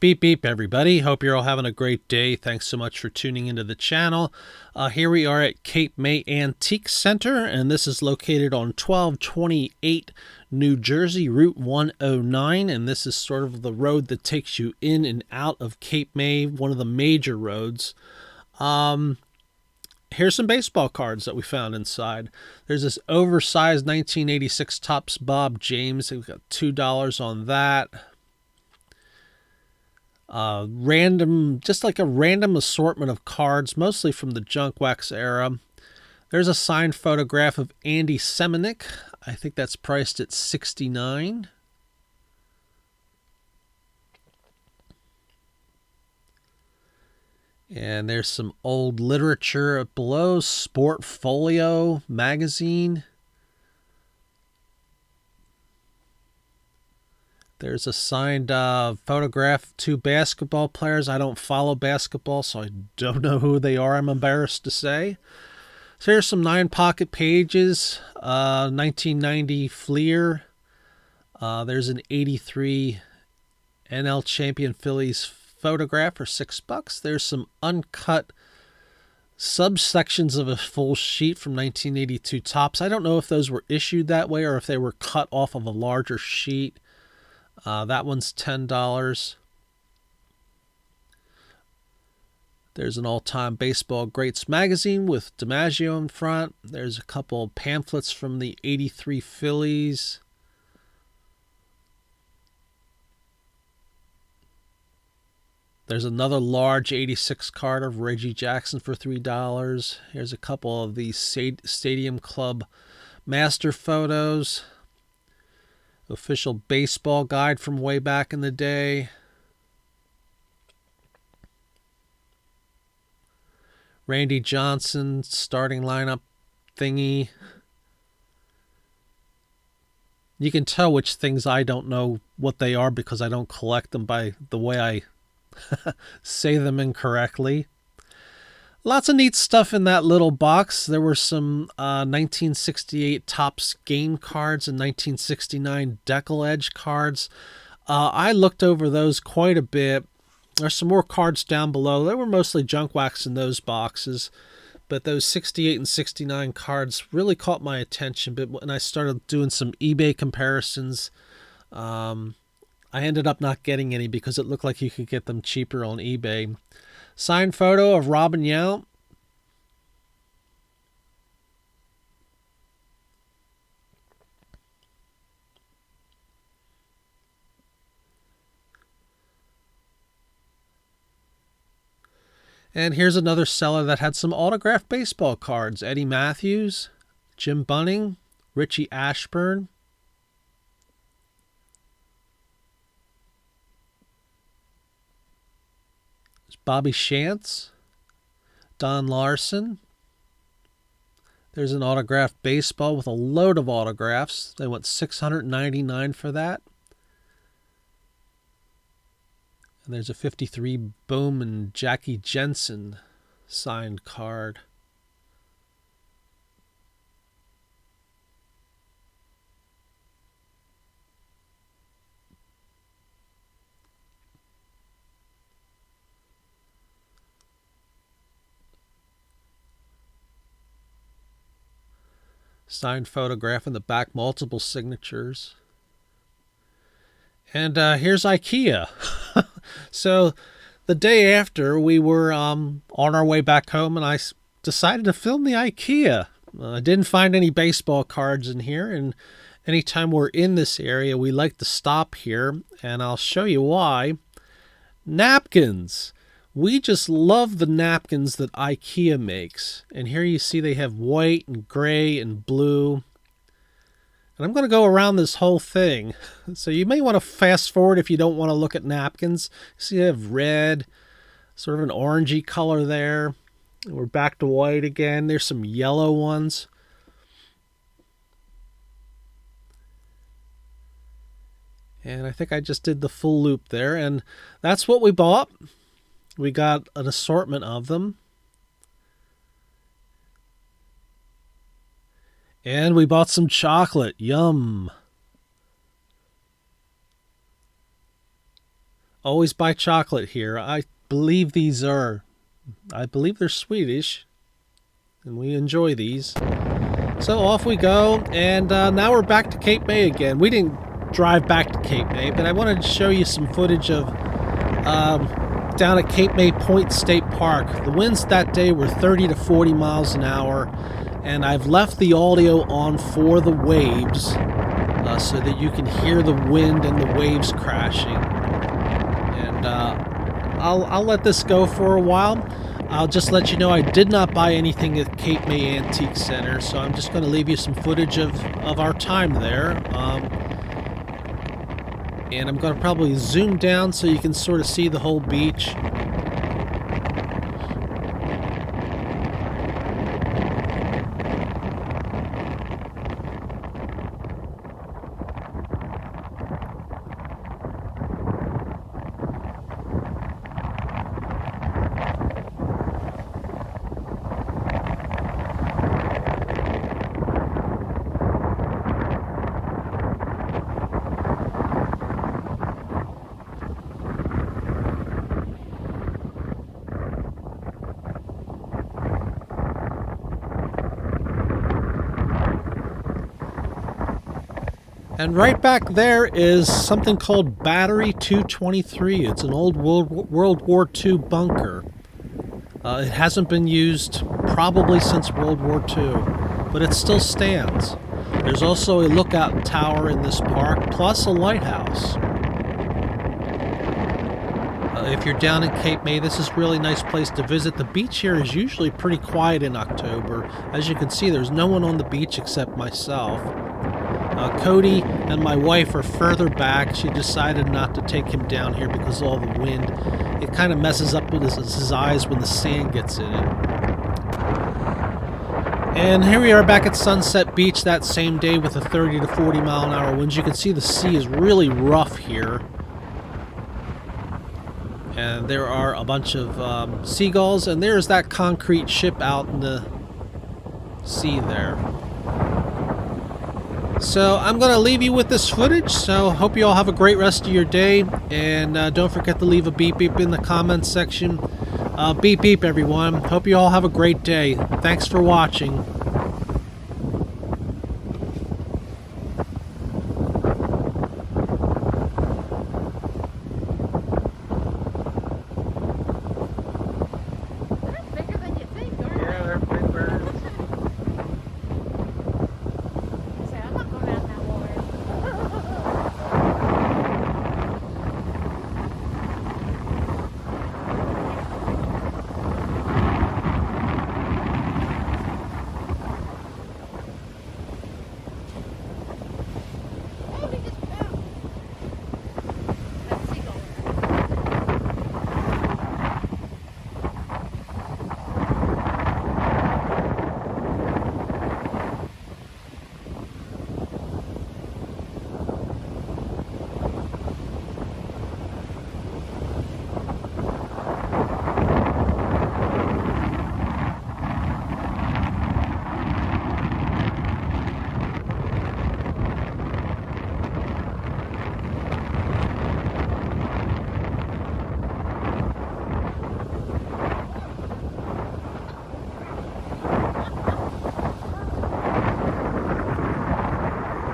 Beep beep everybody. Hope you're all having a great day. Thanks so much for tuning into the channel. Here we are at Cape May Antique Center, and this is located on 1228 New Jersey, Route 109, and this is sort of the road that takes you in and out of Cape May, one of the major roads. Here's some baseball cards that we found inside. There's this oversized 1986 Topps Bob James. We've got $2 on that. Just like a random assortment of cards, mostly from the junk wax era. There's a signed photograph of Andy Semenick. I think that's priced at $69. And there's some old literature below. Sportfolio magazine. There's a signed photograph of two basketball players. I don't follow basketball, so I don't know who they are, I'm embarrassed to say. So here's some 9-pocket pages. 1990 Fleer. There's an 83 NL Champion Phillies photograph for $6. There's some uncut subsections of a full sheet from 1982 Topps. I don't know if those were issued that way or if they were cut off of a larger sheet. That one's $10. There's an all-time baseball greats magazine with DiMaggio in front. There's a couple of pamphlets from the 83 Phillies. There's another large 86 card of Reggie Jackson for $3. Here's a couple of these Stadium Club master photos. Official baseball guide from way back in the day. Randy Johnson starting lineup thingy. You can tell which things I don't know what they are because I don't collect them by the way I say them incorrectly. Lots of neat stuff in that little box. There were some 1968 Topps game cards and 1969 Decal Edge cards. I looked over those quite a bit. There's some more cards down below. They were mostly junk wax in those boxes, but those 68 and 69 cards really caught my attention. But when I started doing some eBay comparisons, I ended up not getting any because it looked like you could get them cheaper on eBay. Signed photo of Robin Yount. And here's another seller that had some autographed baseball cards. Eddie Matthews, Jim Bunning, Richie Ashburn. Bobby Shantz, Don Larson. There's an autographed baseball with a load of autographs. They went $699 for that. And there's a 53 Bowman Jackie Jensen signed card. Signed photograph in the back, multiple signatures. And here's IKEA. So the day after, we were on our way back home, and I decided to film the IKEA. I didn't find any baseball cards in here, and anytime we're in this area, we like to stop here, and I'll show you why. Napkins. We just love the napkins that IKEA makes. And here you see they have white and gray and blue. And I'm going to go around this whole thing. So you may want to fast forward if you don't want to look at napkins. See, they have red, sort of an orangey color there. And we're back to white again. There's some yellow ones. And I think I just did the full loop there. And that's what we bought. We got an assortment of them. And we bought some chocolate. Yum. Always buy chocolate here. I believe they're Swedish, and we enjoy these. So off we go, and now we're back to Cape May again. We didn't drive back to Cape May, but I wanted to show you some footage of down at Cape May Point State Park. The winds that day were 30 to 40 miles an hour, and I've left the audio on for the waves so that you can hear the wind and the waves crashing. And I'll let this go for a while. I'll just let you know I did not buy anything at Cape May Antique Center, so I'm just going to leave you some footage of our time there. And I'm going to probably zoom down so you can sort of see the whole beach. And right back there is something called Battery 223. It's an old World War II bunker. It hasn't been used probably since World War II, but it still stands. There's also a lookout tower in this park, plus a lighthouse. If you're down in Cape May, this is a really nice place to visit. The beach here is usually pretty quiet in October. As you can see, there's no one on the beach except myself. Cody and my wife are further back. She decided not to take him down here because of all the wind. It kind of messes up with his eyes when the sand gets in it. And here we are back at Sunset Beach that same day with a 30 to 40 mile an hour winds. You can see the sea is really rough here. And there are a bunch of seagulls, and there's that concrete ship out in the sea there. So I'm going to leave you with this footage, so hope you all have a great rest of your day, and don't forget to leave a beep beep in the comments section. Beep beep everyone. Hope you all have a great day. Thanks for watching.